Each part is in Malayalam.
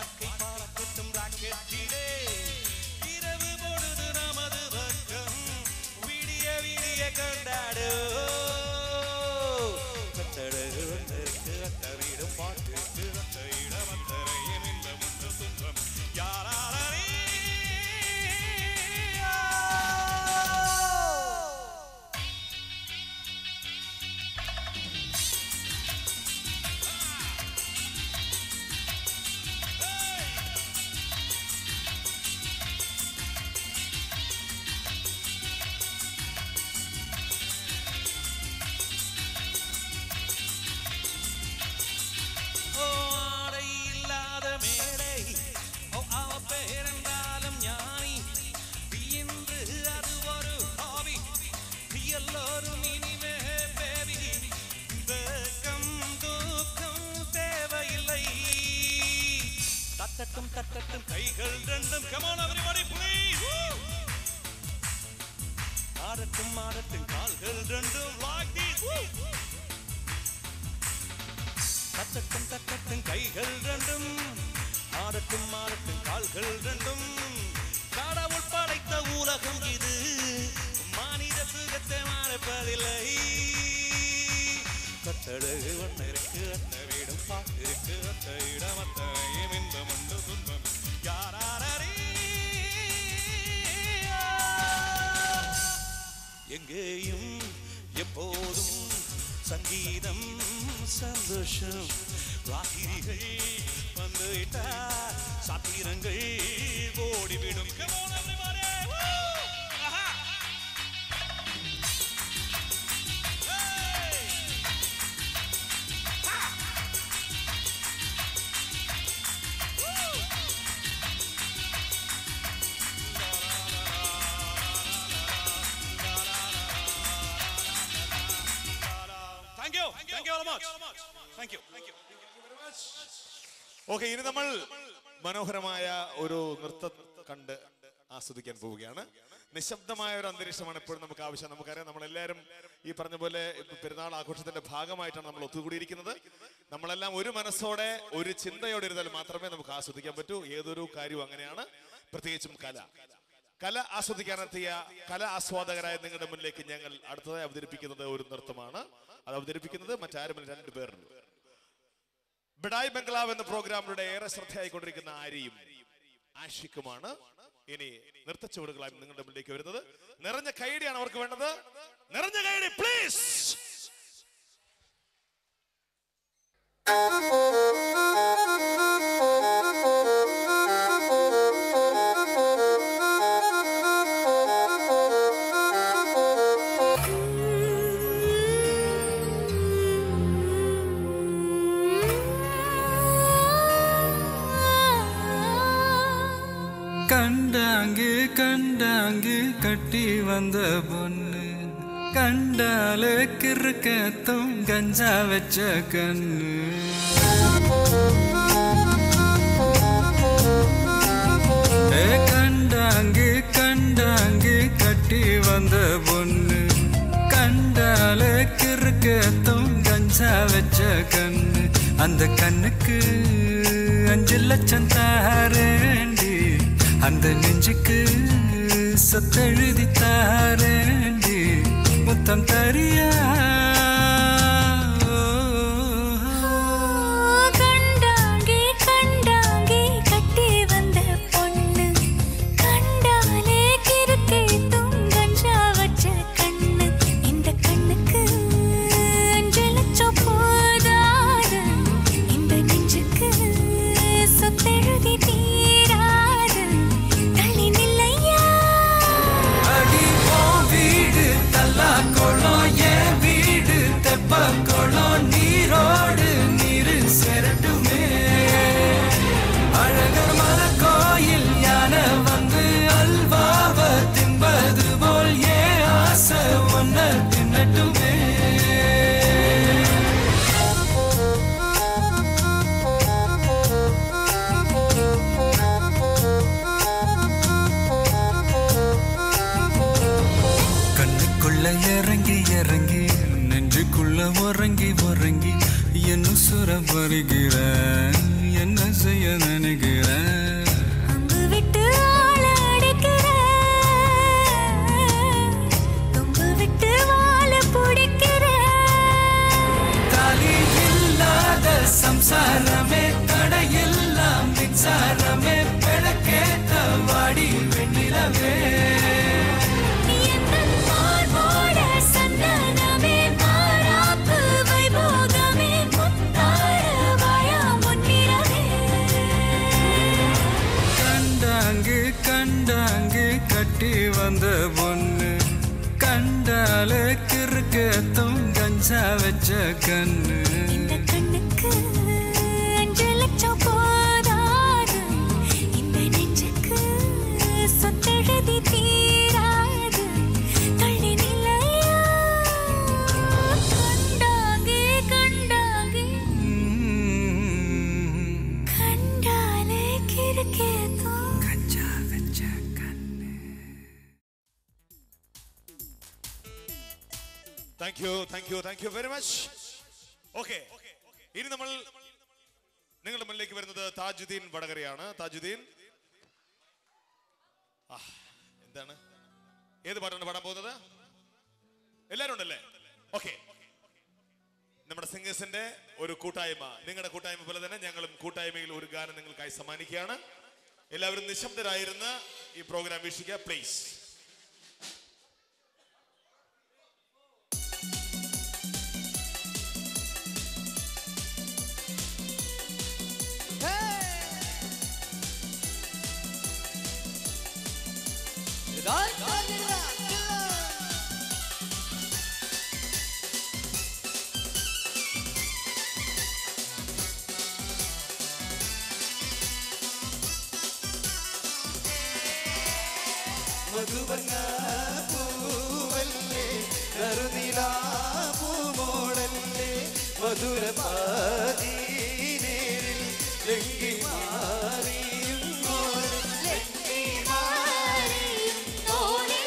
வாழ்க்கை பாலக்கட்டும் ராக்கெட்டிலே இரவு பொழுது நமது பக்கம் விடிய விடிய கொண்டாடு கத்தடகு வந்திருக்கு அத்த வீடும் பாட்டுக்கு அத்த இடம் அத்தரையும் இந்த முன்று துன்பம் யாராரே தட்டட்டும் கைகள் ரெண்டும் come on everybody please ஆடட்டும் ஆடட்டும் கால்கள் ரெண்டும் like this தட்டட்டும் கைகள் ரெண்டும் ஆடட்டும் ஆடட்டும் கால்கள் ரெண்டும் கடவுள் படைத்த உலகம் இது மானிட சுகத்தை மறப்பதில்லை கட்டழகு ஒன்று இருக்கு அத்த வீடும் பாட்டு இருக்கு அத்த இடம் அத்தையும் இன்பம் உண்டு துன்பம் யாராரே எங்கேயும் எப்போதும் சங்கீதம் சந்தோஷம் ராத்திரிகள் வந்துவிட்டால் சாத்திரங்கள் ஓடிவிடும் ഓക്കെ, ഇനി നമ്മൾ മനോഹരമായ ഒരു നൃത്തം കണ്ട് ആസ്വദിക്കാൻ പോവുകയാണ്. നിശബ്ദമായ ഒരു അന്തരീക്ഷമാണ് എപ്പോഴും നമുക്ക് ആവശ്യം. നമുക്കറിയാം, നമ്മളെല്ലാവരും ഈ പറഞ്ഞ പോലെ പെരുന്നാൾ ആഘോഷത്തിന്റെ ഭാഗമായിട്ടാണ് നമ്മൾ ഒത്തുകൂടിയിരിക്കുന്നത്. നമ്മളെല്ലാം ഒരു മനസ്സോടെ ഒരു ചിന്തയോടെ ഇരുന്നാൽ മാത്രമേ നമുക്ക് ആസ്വദിക്കാൻ പറ്റൂ. ഏതൊരു കാര്യവും അങ്ങനെയാണ്, പ്രത്യേകിച്ചും കല ആസ്വദിക്കാനെത്തിയ കല ആസ്വാദകരായ നിങ്ങളുടെ മുന്നിലേക്ക് ഞങ്ങൾ അടുത്തതായി അവതരിപ്പിക്കുന്നത് ഒരു നൃത്തമാണ്. അത് അവതരിപ്പിക്കുന്നത് മറ്റാരുമല്ല, രണ്ടുപേർ. ബിഡായ് ബംഗ്ലാവ് എന്ന പ്രോഗ്രാമിലൂടെ ഏറെ ശ്രദ്ധയായിക്കൊണ്ടിരിക്കുന്ന ആര്യയും ആഷിക്കുമാണ് ഇനി നൃത്തച്ചുവടുകളായി നിങ്ങളുടെ മുന്നിലേക്ക് വരുന്നത്. നിറഞ്ഞ കൈഡിയാണ് അവർക്ക് വേണ്ടത്. നിറഞ്ഞ കൈഡി പ്ലീസ്. கண்டாங்கு கட்டி வந்த பொண்ணு கண்டாலே கிறுக்கத்தும் கஞ்சா வச்ச கண்ணு கண்டாங்கு கட்டி வந்த பொண்ணு கண்டாலே கிறுக்கத்தும் கஞ்சா வச்ச கண்ணு அந்த கண்ணுக்கு 5 லட்சம் தாரேண்டி அந்த நெஞ்சுக்கு சத்தெழுதி தாரேண்டி முத்தம் தரியா உறங்கி என்ன சுர வருகிற என்ன செய்ய நினைக்கிற வந்த பொண்ணு கண்டாலே கிறுக்கத்தும் கஞ்சா வச்ச கண்ணு இந்த கண்ணுக்கு 5 லட்சம் போதாது இந்த நெஞ்சுக்கு சொத்தெழுதி தீராது தள்ளி நிலையா கண்டாங்கே கண்டாங்கே கண்டாலே கிறுக்கத்தும் கஞ்சா வச்ச கண்ணு. Thank you very much. Okay, ഇനി നമ്മൾ നിങ്ങളുടെ മുന്നിലേക്ക് വരുന്നത് താജുദ്ദീൻ വടകരയാണ്. താജുദ്ദീൻ, എന്താണ്, ഏത് പാട്ടാണ് പാടാൻ പോകുന്നത്? എല്ലാരും ഉണ്ടല്ലേ? ഓക്കെ, നമ്മുടെ സിംഗേഴ്സിന്റെ ഒരു കൂട്ടായ്മ, നിങ്ങളുടെ കൂട്ടായ്മ പോലെ തന്നെ ഞങ്ങളും കൂട്ടായ്മയിൽ ഒരു ഗാനം നിങ്ങൾക്കായി സമ്മാനിക്കുകയാണ്. എല്ലാവരും നിശബ്ദരായിരുന്ന് ഈ പ്രോഗ്രാം വീക്ഷിക്കുക പ്ലീസ്. മധുവർണ്ണ പൂവല്ലേ നറുനിലാ പൂമോളല്ലേ മധുരപാതീനേരിൽ ലങ്കി മാറിയും ലങ്കി മാറിയും നോളെ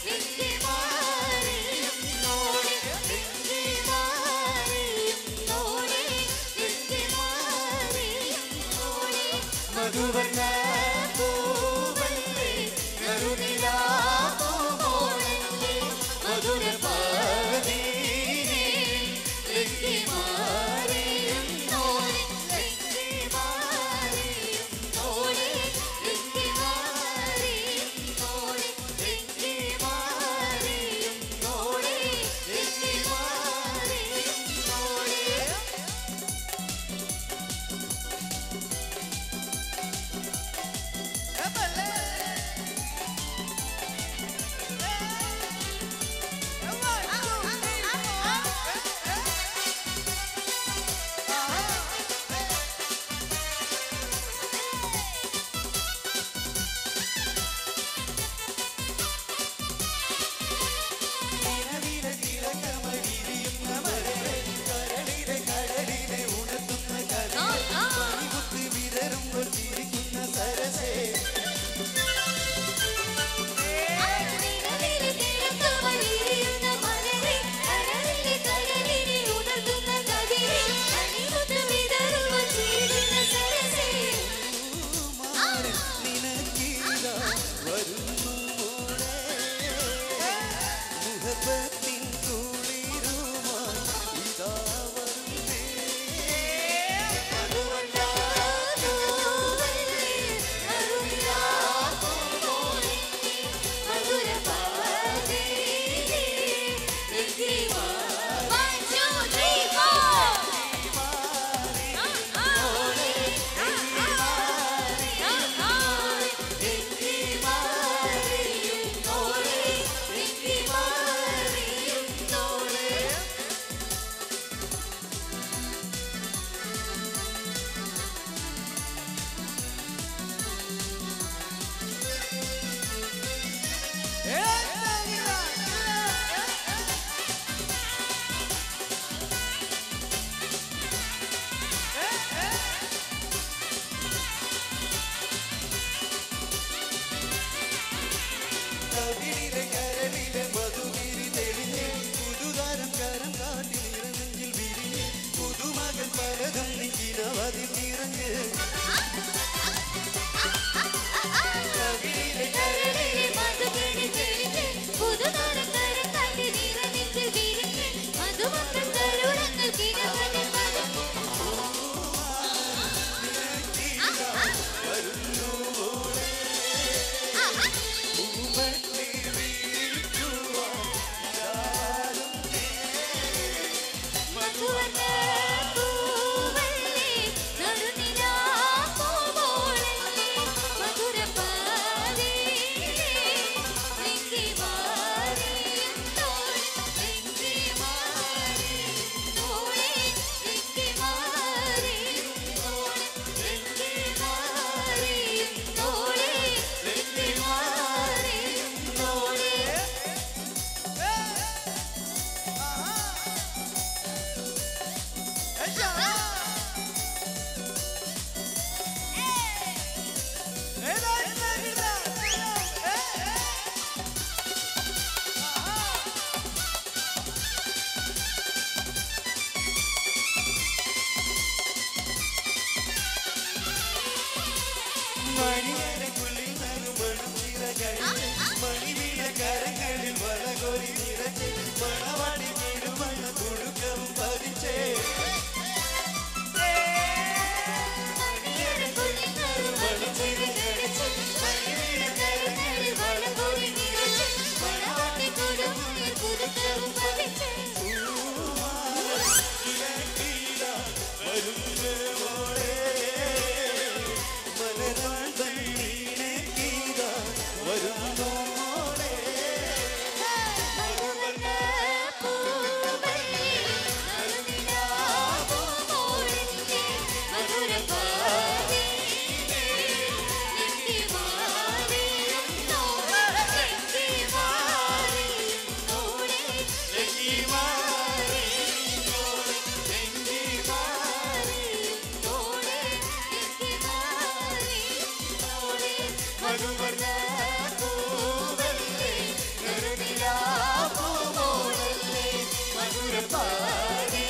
ലങ്കി മാറിയും നോളെ ലങ്കി മാറിയും നോളെ ലങ്കി മാറിയും നോളെ മധുവർണ്ണ പൂവല്ലേ നറുനിലാ മധുവർണ്ണ പൂവല്ലേ നറുനിലാപ്പൂമോളല്ലേ മധുരപ്പാടി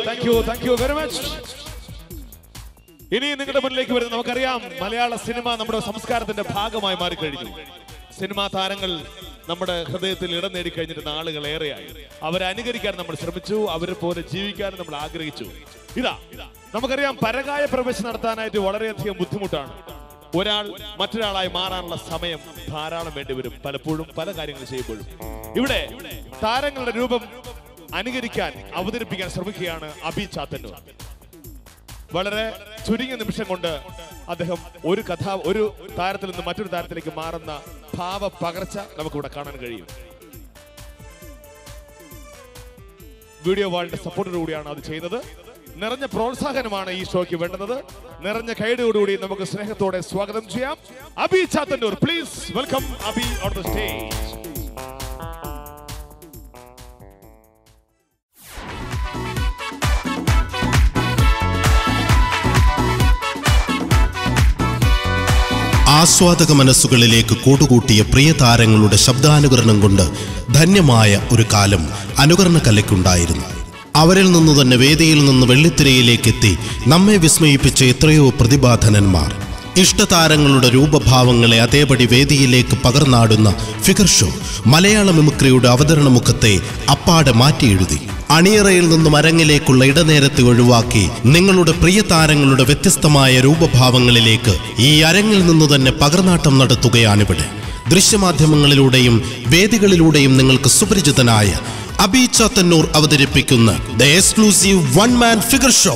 താങ്ക് യു വെരി മച്ച്. ഇനി നിങ്ങളുടെ മുന്നിലേക്ക് വരുന്നത് നമുക്കറിയാം, മലയാള സിനിമ നമ്മുടെ സംസ്കാരത്തിന്റെ ഭാഗമായി മാറിക്കഴിഞ്ഞു. സിനിമാ താരങ്ങൾ നമ്മുടെ ഹൃദയത്തിൽ ഇടം നേടിക്കഴിഞ്ഞിരുന്ന ആളുകൾ ഏറെയായി. അവരെ അനുകരിക്കാൻ നമ്മൾ ശ്രമിച്ചു, അവരെ പോലെ ജീവിക്കാൻ നമ്മൾ ആഗ്രഹിച്ചു. ഇതാ നമുക്കറിയാം, പരകായ പ്രവേശനം നടത്താനായിട്ട് വളരെയധികം ബുദ്ധിമുട്ടാണ്. ഒരാൾ മറ്റൊരാളായി മാറാനുള്ള സമയം ധാരാളം വേണ്ടിവരും, പലപ്പോഴും പല കാര്യങ്ങൾ ചെയ്യുമ്പോഴും. ഇവിടെ താരങ്ങളുടെ രൂപം അനുകരിക്കാൻ, അവതരിപ്പിക്കാൻ ശ്രമിക്കുകയാണ് അബി ചാത്തന്നൂർ. വളരെ ചുരുങ്ങിയ നിമിഷം കൊണ്ട് അദ്ദേഹം ഒരു താരത്തിൽ നിന്ന് മറ്റൊരു താരത്തിലേക്ക് മാറുന്ന ഭാവ പകർച്ച നമുക്കിവിടെ കാണാൻ കഴിയും. വീഡിയോ വാളിന്റെ സപ്പോർട്ടോടുകൂടിയാണ് അത് ചെയ്യുന്നത്. നിറഞ്ഞ പ്രോത്സാഹനമാണ് ഈ ഷോയ്ക്ക് വേണ്ടുന്നത്. നിറഞ്ഞ കൈയോടുകൂടി നമുക്ക് സ്നേഹത്തോടെ സ്വാഗതം ചെയ്യാം Abi Chathannoor. Please welcome Abi on the stage. ആസ്വാദക മനസ്സുകളിലേക്ക് കൂടുകൂട്ടിയ പ്രിയ താരങ്ങളുടെ ശബ്ദാനുകരണം കൊണ്ട് ധന്യമായ ഒരു കാലം അനുകരണ കലയ്ക്കുണ്ടായിരുന്നു. അവരിൽ നിന്ന് തന്നെ വേദിയിൽ നിന്ന് വെള്ളിത്തിരയിലേക്കെത്തി നമ്മെ വിസ്മയിപ്പിച്ച എത്രയോ പ്രതിഭാധനന്മാർ. ഇഷ്ടതാരങ്ങളുടെ രൂപഭാവങ്ങളെ അതേപടി വേദിയിലേക്ക് പകർന്നാടുന്ന ഫിഗർ ഷോ മലയാള മിമിക്രിയുടെ അവതരണ മുഖത്തെ അപ്പാടെ മാറ്റിയെഴുതി. അണിയറയിൽ നിന്നും അരങ്ങിലേക്കുള്ള ഇടനേരത്തെ ഒഴിവാക്കി നിങ്ങളുടെ പ്രിയ താരങ്ങളുടെ വ്യത്യസ്തമായ രൂപഭാവങ്ങളിലേക്ക് ഈ അരങ്ങിൽ നിന്ന് തന്നെ പകർന്നാട്ടം നടത്തുകയാണിവിടെ. ദൃശ്യമാധ്യമങ്ങളിലൂടെയും വേദികളിലൂടെയും നിങ്ങൾക്ക് സുപരിചിതനായ അബി ചാത്തന്നൂർ അവതരിപ്പിക്കുന്ന the exclusive one man figure show.